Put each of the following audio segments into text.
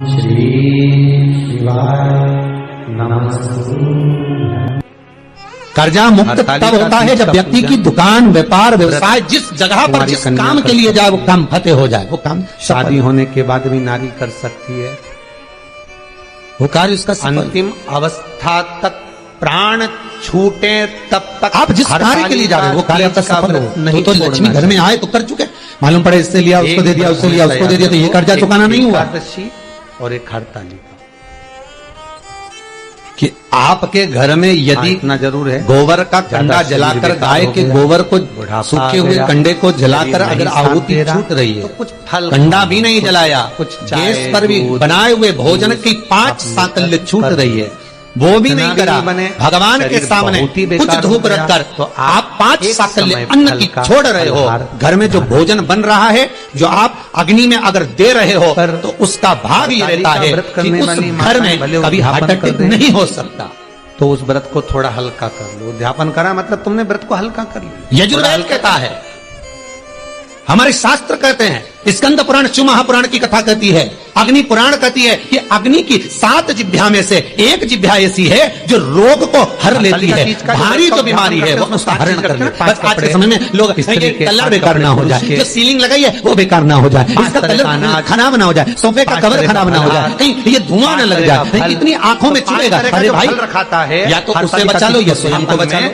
श्री शिवाय नमः। कर्जा मुक्त तब होता है जब व्यक्ति की दुकान, व्यापार, व्यवसाय जिस जगह पर जिस काम के लिए जाए वो काम फतेह हो जाए, वो काम शादी होने के बाद भी नारी कर सकती है। वो कार्य उसका अंतिम अवस्था तक प्राण छूटे तब तक आप जिस कार्य के लिए जा रहे हो वो कार्य आपका सफल हो। नहीं तो लक्ष्मी घर में आए तो कर चुके, मालूम पड़े इससे लिया उसको दे दिया, उससे लिया उसको दे दिया, तो ये कर्जा चुकाना नहीं हुआ। और एक हड़ताली का कि आपके घर में यदि इतना जरूर है, गोबर का कंडा जलाकर, गाय के गोबर को, सूखे हुए कंडे को जलाकर अगर आहुति छूट रही है तो कुछ फल, कंडा भी नहीं जलाया, कुछ गैस पर भी बनाए हुए भोजन की 5 साकल्य छूट रही है, वो भी नहीं करा, भगवान के सामने कुछ धूप रखकर तो आप 5 साकल्य अन्न की छोड़ रहे हो। घर में जो भोजन बन रहा है, जो आप अग्नि में अगर दे रहे हो तो उसका भाग ये रहता है कि उस घर में कभी हार्ट अटैक नहीं हो सकता। तो उस व्रत को थोड़ा हल्का कर लो। उद्यापन करा मतलब तुमने व्रत को हल्का कर लिया। यजुर्वेद कहता है, हमारे शास्त्र कहते हैं, स्कंद पुराण, शिव महापुराण की कथा कहती है, अग्नि पुराण कहती है कि अग्नि की 7 जिह्वा में से एक जिह्वा ऐसी है जो रोग को हर लेती है, भारी जो बीमारी है वो उसका हरण कर लेती है। बस आज के समय में लोग कलर बेकार ना हो जाए, जो सीलिंग लगाई है वो बेकार ना हो जाए, इसका कलर खराब ना हो जाए, सोफे का कवर खराब ना हो जाए, कहीं ये धुआं ना लग जाए, कहीं इतनी आंखों में चुभेगा। अरे भाई रखाता है, या तो उससे बचा लो या स्वयं को बचा लो।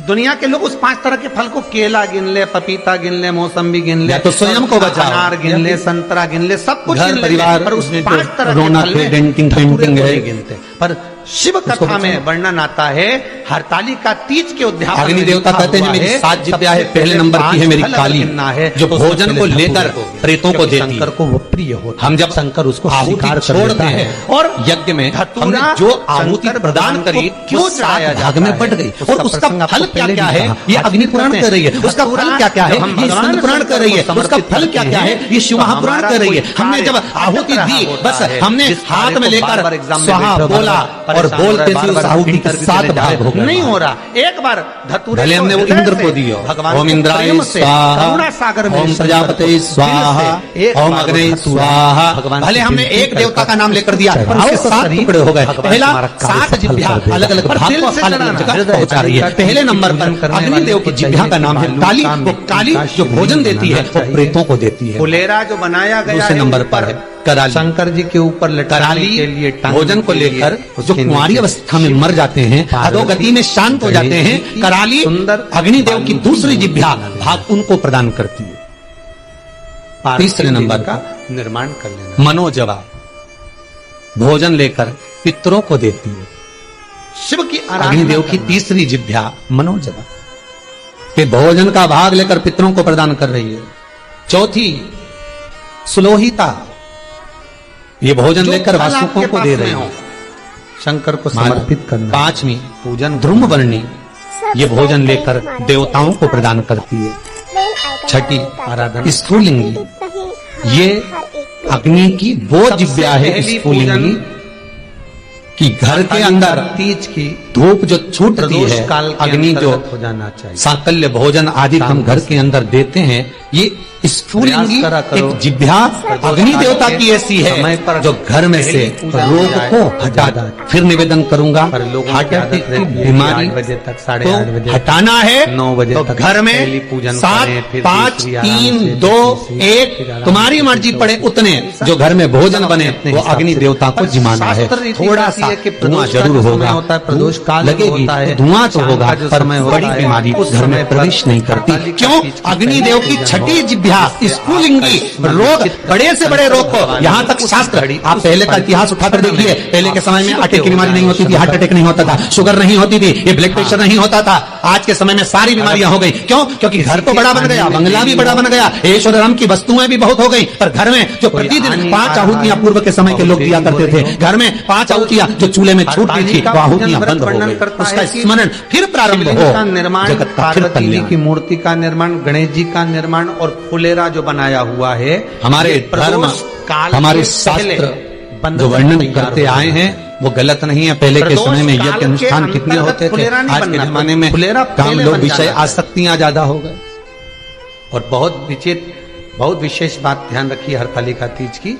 दुनिया के लोग उस 5 तरह के फल को, केला गिन ले, पपीता गिन ले, मौसम्बी गिन ले, तो स्वयं को बचाओ, अनार गिन ले, संतरा गिन ले, सब कुछ घर परिवार, पर उस 5 तरह के फल में डेंटिंग पेंटिंग है गिनते। पर शिव कथा में वर्णन आता है, हरतालिका तीज के उद्यापन अग्नि देवता कहते हैं मेरी 7 जिह्वा है, पहले नंबर की है मेरी काली, जो भोजन को लेकर प्रेतों को देती है। शंकर को वो प्रिय होता, हम जब शंकर उसको स्वीकार छोड़ते हैं और यज्ञ में हमने जो आहुति प्रदान करी क्यों चढ़ाया भाग में बढ़ गई, और उसका फल क्या क्या है ये अग्नि पुराण कह रही है, उसका फल क्या क्या है ये स्कंद पुराण कह रही है, उसका फल क्या क्या है ये शिव महापुराण कह रही है। हमने जब आहुति दी, बस हमने हाथ में लेकर स्वाहा बोला और बोलते थे उस आहुति के 7 भाग हो गए। नहीं हो रहा, एक बार धतूरे भले हमने वो इंद्र को दिया, ओम इंद्राय स्वाहा, ओम प्रजापते स्वाहा, ओम अग्ने स्वाहा, भले हमने एक देवता का नाम लेकर दिया पर उसके 7 टुकड़े हो गए। पहला 7 जिह्वा अलग अलग भाग को अलग अलग जगह पहुंचा रही है। पहले नंबर पर अग्निदेव की जिह्वा का नाम है काली, वो काली जो भोजन देती है वो प्रेतों को देती है। फुलेरा जो बनाया गया दूसरे नंबर पर है कराली, शंकर जी के ऊपर कराली के लिए भोजन को लेकर जो कुंवारी अवस्था में मर जाते हैं, अधोगति में शांत हो जाते हैं, कराली अग्निदेव की दूसरी जिह्वा भाग उनको प्रदान करती है। तीसरे नंबर का निर्माण कर लेना, मनोजवा भोजन लेकर पितरों को देती है। शिव की अग्निदेव की तीसरी जिह्वा मनोजवा के भोजन का भाग लेकर पितरों को प्रदान कर रही है। चौथी सुलोहिता, ये भोजन लेकर वासुकों को दे रहे हो, शंकर को समर्पित करना। 5वीं पूजन ध्रुमवर्णी, ये भोजन लेकर देवताओं को प्रदान करती है। 6ठी आराधना स्फुलिंगी, ये अग्नि की वो जिह्वा है स्फुलिंगी कि घर के अंदर तीज की धूप जो छूटती है, अग्नि जो हो जाना चाहिए, साकल्य भोजन आदि हम घर के अंदर देते हैं, ये स्फुलिंगी एक जिह्वा अग्नि देवता की ऐसी है जो घर में से रोग को हटा। फिर निवेदन करूंगा, हार्ट अटैक की बीमारी तक 8:30 बजे हटाना है, 9 बजे तो तक घर में पूजन 7, 5, 3, 2, 1 तुम्हारी मर्जी पड़े उतने जो घर में भोजन बने वो अग्नि देवता को जिमाना है। थोड़ा सा धुआं जरूर होगा, प्रदोष काल लगेगी, धुआं तो होगा पर बड़ी बीमारी घर में प्रवेश नहीं करती। क्यों? अग्निदेव की 6ठी जिह्वा स्फुलिंगी रोग, बड़े से बड़े रोग को, यहाँ तक शास्त्र, आप पहले का इतिहास उठाकर देखिए, पहले के समय में अटैक की बीमारी नहीं होती थी, हार्ट अटैक नहीं होता था, शुगर नहीं होती थी, ये ब्लड प्रेशर नहीं होता था। आज के समय में सारी बीमारियां हो गई। क्यों? क्योंकि घर तो बड़ा बन गया, बंगला भी बड़ा बन गया, ऐश्वर्य की वस्तुएं भी बहुत हो गई, पर घर में जो प्रतिदिन 5 आहुतियां पूर्व के समय के लोग दिया करते थे, घर में 5 आहुतियां जो चूल्हे में छूटती थी वो आहुतियां बंद हो गई, उसका स्मरण फिर प्रारंभ हो, निर्माण, जगत का फिर पार्वती की मूर्ति का निर्माण, गणेश जी का निर्माण और फुलेरा जो बनाया हुआ है, हमारे धर्म, हमारे शास्त्र जो वर्णन करते आए हैं वो गलत नहीं है। पहले के समय में यज्ञ अनुष्ठान कितने होते थे, आज के जमाने में काम लोग विषय आसक्तियां ज्यादा हो गए। और बहुत विशेष बात ध्यान रखिए हरतालिका तीज की,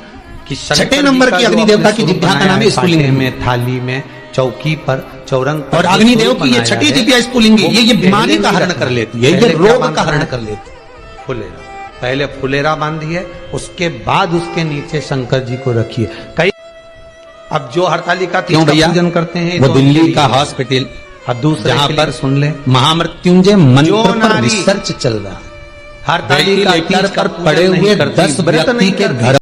कि छठे नंबर की अग्निदेवता की जिह्वा का नाम है स्फुलिंग में, थाली में, चौकी पर, चौरंग पर, और अग्निदेव की ये छठी जिह्वा स्फुलिंगी, ये बीमारी का हरण कर लेती है, ये रोग का हरण कर लेती है। फुलेरा, पहले फुलेरा बांधिए, उसके बाद उसके नीचे शंकर जी को रखिए। कई अब जो हरतालिका तीज का पूजन करते हैं वो दिल्ली का हॉस्पिटल और दूसरे जहाँ पर सुन ले, महामृत्युंजय मंत्र पर रिसर्च चल रहा है, हरतालिका वेंटिलेटर पर पड़े हुए 10 व्यक्ति के घर